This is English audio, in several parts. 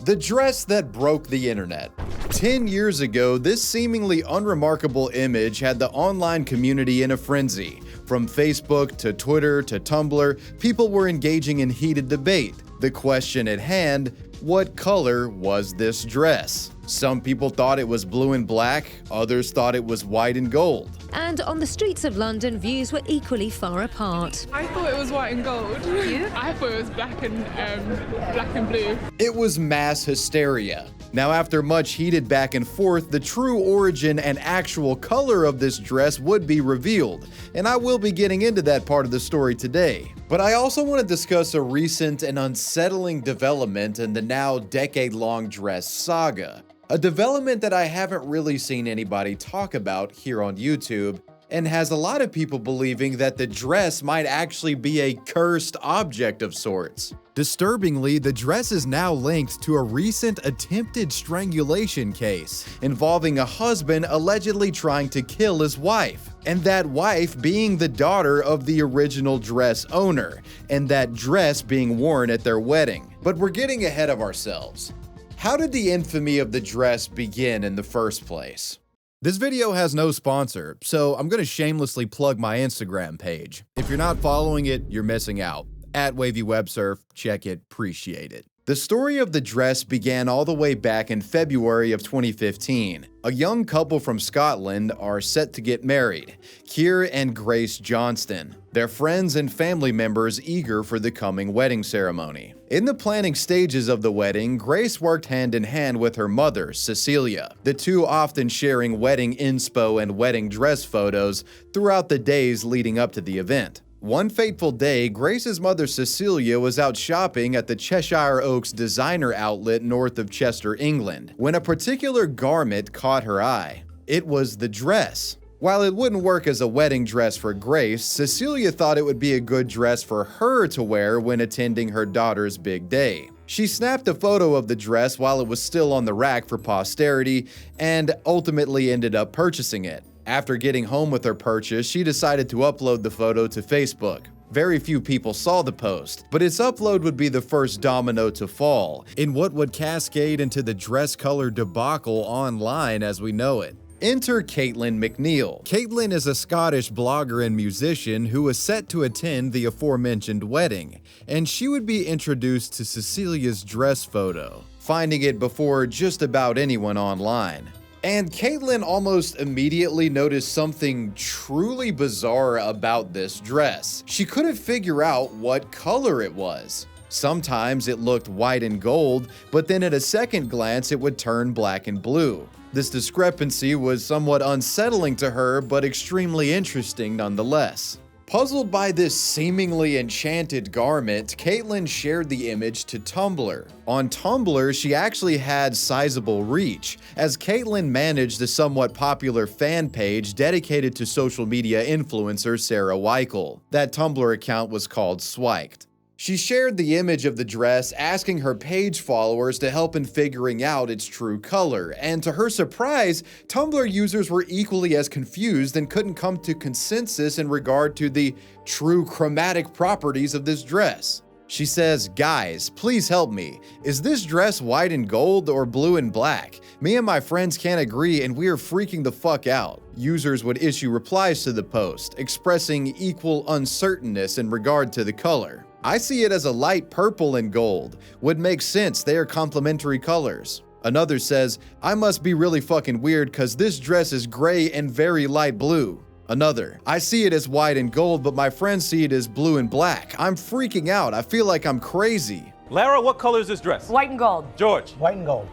The dress that broke the internet. 10 years ago, this seemingly unremarkable image had the online community in a frenzy. From Facebook to Twitter to Tumblr, people were engaging in heated debate. The question at hand, what color was this dress? Some people thought it was blue and black, others thought it was white and gold. And on the streets of London, views were equally far apart. I thought it was white and gold. Yeah? I thought it was black and blue. It was mass hysteria. Now, after much heated back and forth, the true origin and actual color of this dress would be revealed, and I will be getting into that part of the story today. But I also want to discuss a recent and unsettling development in the now decade-long dress saga. A development that I haven't really seen anybody talk about here on YouTube, and has a lot of people believing that the dress might actually be a cursed object of sorts. Disturbingly, the dress is now linked to a recent attempted strangulation case involving a husband allegedly trying to kill his wife, and that wife being the daughter of the original dress owner, and that dress being worn at their wedding. But we're getting ahead of ourselves. How did the infamy of the dress begin in the first place? This video has no sponsor, so I'm going to shamelessly plug my Instagram page. If you're not following it, you're missing out. @WavyWebSurf, check it, appreciate it. The story of the dress began all the way back in February of 2015. A young couple from Scotland are set to get married, Keir and Grace Johnston. Their friends and family members eager for the coming wedding ceremony. In the planning stages of the wedding, Grace worked hand in hand with her mother, Cecilia, the two often sharing wedding inspo and wedding dress photos throughout the days leading up to the event. One fateful day, Grace's mother Cecilia was out shopping at the Cheshire Oaks designer outlet north of Chester, England, when a particular garment caught her eye. It was the dress. While it wouldn't work as a wedding dress for Grace, Cecilia thought it would be a good dress for her to wear when attending her daughter's big day. She snapped a photo of the dress while it was still on the rack for posterity and ultimately ended up purchasing it. After getting home with her purchase, she decided to upload the photo to Facebook. Very few people saw the post, but its upload would be the first domino to fall in what would cascade into the dress color debacle online as we know it. Enter Caitlin McNeil. Caitlin is a Scottish blogger and musician who was set to attend the aforementioned wedding, and she would be introduced to Cecilia's dress photo, finding it before just about anyone online. And Caitlin almost immediately noticed something truly bizarre about this dress. She couldn't figure out what color it was. Sometimes it looked white and gold, but then at a second glance it would turn black and blue. This discrepancy was somewhat unsettling to her, but extremely interesting nonetheless. Puzzled by this seemingly enchanted garment, Caitlin shared the image to Tumblr. On Tumblr, she actually had sizable reach, as Caitlin managed a somewhat popular fan page dedicated to social media influencer Sarah Weichel. That Tumblr account was called Swiked. She shared the image of the dress, asking her page followers to help in figuring out its true color, and to her surprise, Tumblr users were equally as confused and couldn't come to consensus in regard to the true chromatic properties of this dress. She says, "Guys, please help me. Is this dress white and gold or blue and black? Me and my friends can't agree and we are freaking the fuck out." Users would issue replies to the post, expressing equal uncertainness in regard to the color. "I see it as a light purple and gold. Would make sense, they are complementary colors." Another says, "I must be really fucking weird cause this dress is gray and very light blue." Another, "I see it as white and gold, but my friends see it as blue and black. I'm freaking out. I feel like I'm crazy." Lara, what color is this dress? White and gold. George? White and gold.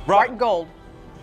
White and gold.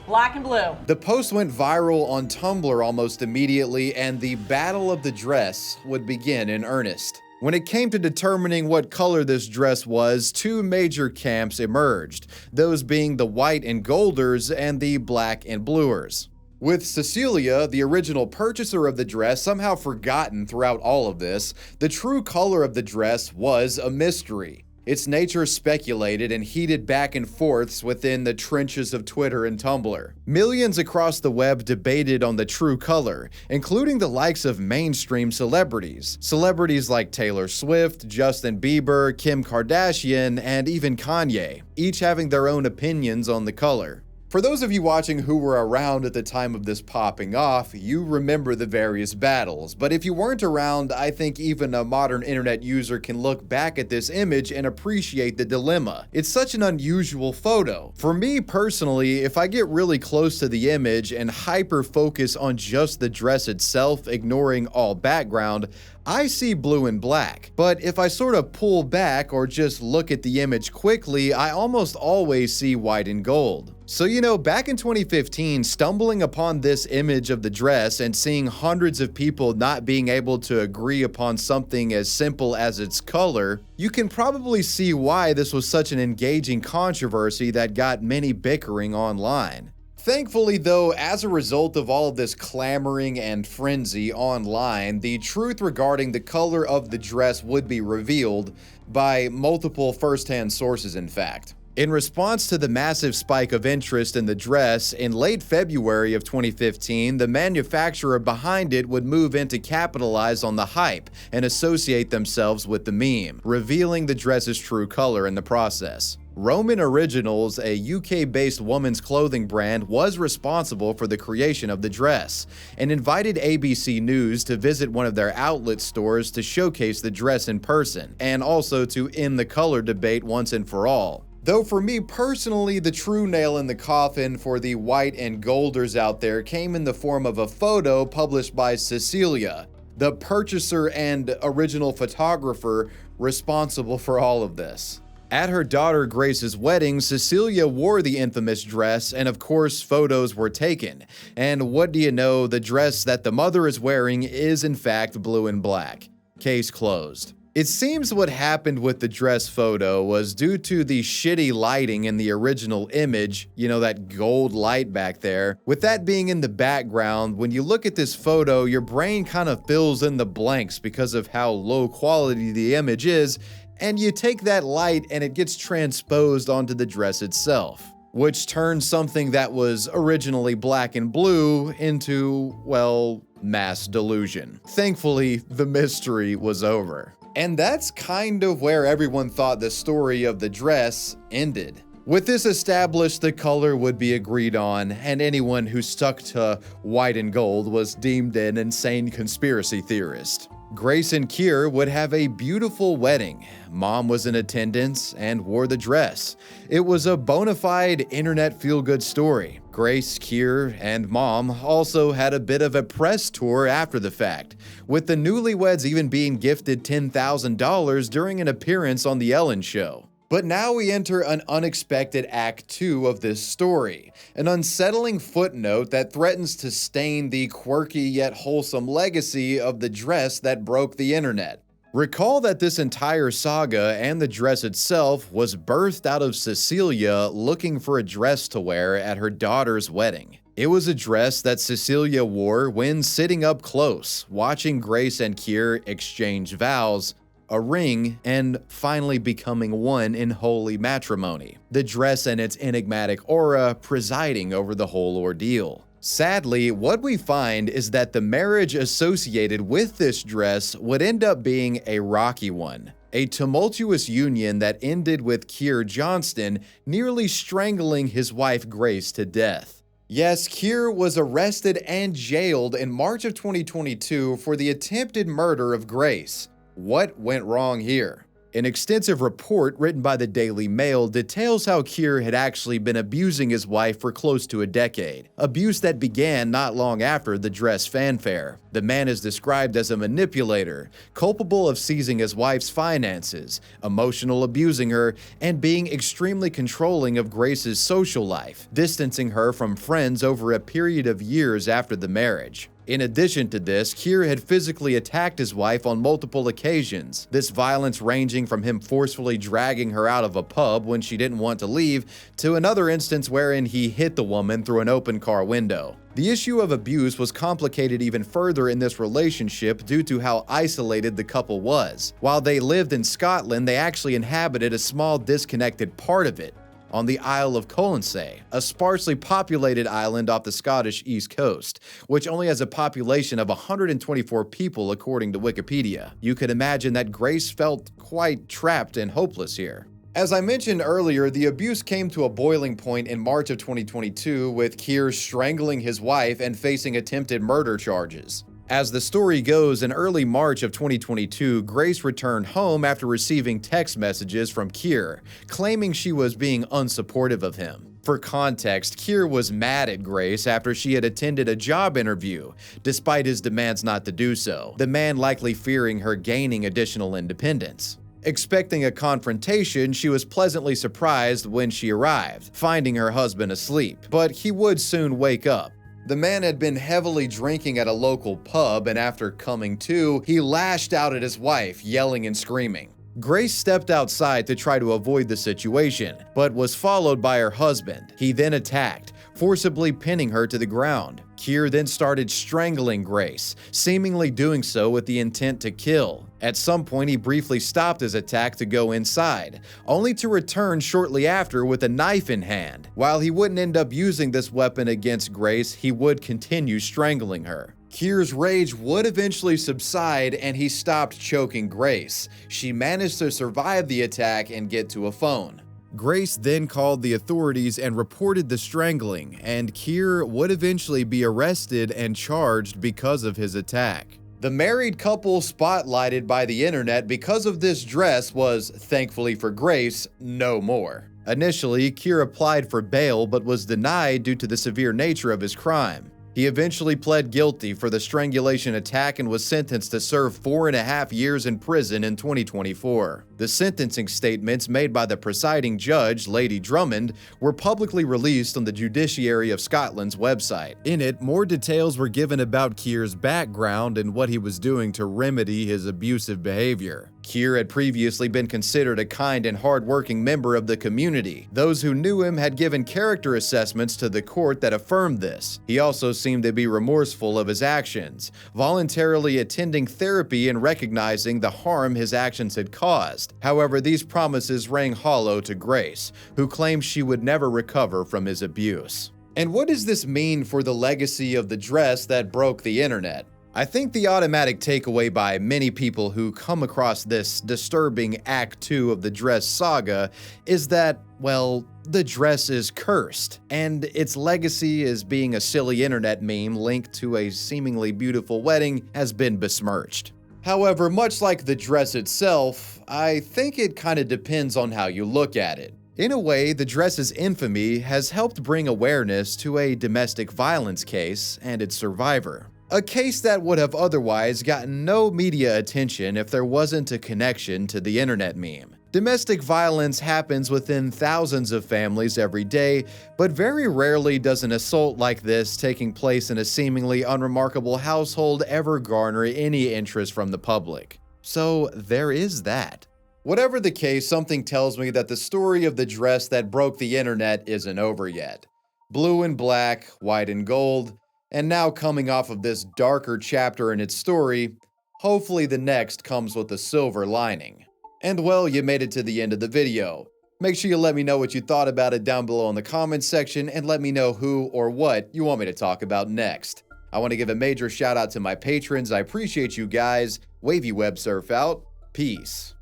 Black and blue. The post went viral on Tumblr almost immediately, and the battle of the dress would begin in earnest. When it came to determining what color this dress was, two major camps emerged, those being the white and golders and the black and bluers. With Cecilia, the original purchaser of the dress, somehow forgotten throughout all of this, the true color of the dress was a mystery. Its nature speculated and heated back and forths within the trenches of Twitter and Tumblr. Millions across the web debated on the true color, including the likes of mainstream celebrities. Celebrities like Taylor Swift, Justin Bieber, Kim Kardashian, and even Kanye, each having their own opinions on the color. For those of you watching who were around at the time of this popping off, you remember the various battles, but if you weren't around, I think even a modern internet user can look back at this image and appreciate the dilemma. It's such an unusual photo. For me personally, if I get really close to the image and hyper-focus on just the dress itself, ignoring all background, I see blue and black. But if I sort of pull back or just look at the image quickly, I almost always see white and gold. So back in 2015, stumbling upon this image of the dress and seeing hundreds of people not being able to agree upon something as simple as its color, you can probably see why this was such an engaging controversy that got many bickering online. Thankfully though, as a result of all of this clamoring and frenzy online, the truth regarding the color of the dress would be revealed by multiple first-hand sources in fact. In response to the massive spike of interest in the dress, in late February of 2015, the manufacturer behind it would move in to capitalize on the hype and associate themselves with the meme, revealing the dress's true color in the process. Roman Originals, a UK-based women's clothing brand, was responsible for the creation of the dress, and invited ABC News to visit one of their outlet stores to showcase the dress in person, and also to end the color debate once and for all. Though for me personally, the true nail in the coffin for the white and golders out there came in the form of a photo published by Cecilia, the purchaser and original photographer responsible for all of this. At her daughter Grace's wedding, Cecilia wore the infamous dress, and of course photos were taken. And what do you know, the dress that the mother is wearing is in fact blue and black. Case closed. It seems what happened with the dress photo was due to the shitty lighting in the original image, that gold light back there. With that being in the background, when you look at this photo, your brain kind of fills in the blanks because of how low quality the image is, and you take that light and it gets transposed onto the dress itself, which turns something that was originally black and blue into, well, mass delusion. Thankfully, the mystery was over. And that's kind of where everyone thought the story of the dress ended. With this established, the color would be agreed on, and anyone who stuck to white and gold was deemed an insane conspiracy theorist. Grace and Keir would have a beautiful wedding. Mom was in attendance and wore the dress. It was a bona fide internet feel-good story. Grace, Keir, and Mom also had a bit of a press tour after the fact, with the newlyweds even being gifted $10,000 during an appearance on The Ellen Show. But now we enter an unexpected Act 2 of this story, an unsettling footnote that threatens to stain the quirky yet wholesome legacy of the dress that broke the internet. Recall that this entire saga and the dress itself was birthed out of Cecilia looking for a dress to wear at her daughter's wedding. It was a dress that Cecilia wore when sitting up close, watching Grace and Keir exchange vows, a ring, and finally becoming one in holy matrimony. The dress and its enigmatic aura presiding over the whole ordeal. Sadly, what we find is that the marriage associated with this dress would end up being a rocky one. A tumultuous union that ended with Keir Johnston nearly strangling his wife Grace to death. Yes, Keir was arrested and jailed in March of 2022 for the attempted murder of Grace. What went wrong here? An extensive report written by the Daily Mail details how Keir had actually been abusing his wife for close to a decade, abuse that began not long after the dress fanfare. The man is described as a manipulator, culpable of seizing his wife's finances, emotional abusing her, and being extremely controlling of Grace's social life, distancing her from friends over a period of years after the marriage. In addition to this, Keir had physically attacked his wife on multiple occasions, this violence ranging from him forcefully dragging her out of a pub when she didn't want to leave, to another instance wherein he hit the woman through an open car window. The issue of abuse was complicated even further in this relationship due to how isolated the couple was. While they lived in Scotland, they actually inhabited a small disconnected part of it, on the Isle of Colonsay, a sparsely populated island off the Scottish east coast, which only has a population of 124 people according to Wikipedia. You could imagine that Grace felt quite trapped and hopeless here. As I mentioned earlier, the abuse came to a boiling point in March of 2022, with Keir strangling his wife and facing attempted murder charges. As the story goes, in early March of 2022, Grace returned home after receiving text messages from Keir, claiming she was being unsupportive of him. For context, Keir was mad at Grace after she had attended a job interview, despite his demands not to do so, the man likely fearing her gaining additional independence. Expecting a confrontation, she was pleasantly surprised when she arrived, finding her husband asleep, but he would soon wake up. The man had been heavily drinking at a local pub, and after coming to, he lashed out at his wife, yelling and screaming. Grace stepped outside to try to avoid the situation, but was followed by her husband. He then attacked, forcibly pinning her to the ground. Keir then started strangling Grace, seemingly doing so with the intent to kill. At some point, he briefly stopped his attack to go inside, only to return shortly after with a knife in hand. While he wouldn't end up using this weapon against Grace, he would continue strangling her. Keir's rage would eventually subside and he stopped choking Grace. She managed to survive the attack and get to a phone. Grace then called the authorities and reported the strangling, and Keir would eventually be arrested and charged because of his attack. The married couple spotlighted by the internet because of this dress was, thankfully for Grace, no more. Initially, Keir applied for bail but was denied due to the severe nature of his crime. He eventually pled guilty for the strangulation attack and was sentenced to serve 4.5 years in prison in 2024. The sentencing statements made by the presiding judge, Lady Drummond, were publicly released on the Judiciary of Scotland's website. In it, more details were given about Keir's background and what he was doing to remedy his abusive behavior. Keir had previously been considered a kind and hard-working member of the community. Those who knew him had given character assessments to the court that affirmed this. He also seemed to be remorseful of his actions, voluntarily attending therapy and recognizing the harm his actions had caused. However, these promises rang hollow to Grace, who claimed she would never recover from his abuse. And what does this mean for the legacy of the dress that broke the internet? I think the automatic takeaway by many people who come across this disturbing Act 2 of the dress saga is that, well, the dress is cursed, and its legacy as being a silly internet meme linked to a seemingly beautiful wedding has been besmirched. However, much like the dress itself, I think it kind of depends on how you look at it. In a way, the dress's infamy has helped bring awareness to a domestic violence case and its survivor. A case that would have otherwise gotten no media attention if there wasn't a connection to the internet meme. Domestic violence happens within thousands of families every day, but very rarely does an assault like this taking place in a seemingly unremarkable household ever garner any interest from the public. So there is that. Whatever the case, something tells me that the story of the dress that broke the internet isn't over yet. Blue and black, white and gold, and now coming off of this darker chapter in its story, hopefully the next comes with a silver lining. And well, you made it to the end of the video. Make sure you let me know what you thought about it down below in the comments section and let me know who or what you want me to talk about next. I want to give a major shout out to my patrons. I appreciate you guys. Wavy Web Surf out. Peace.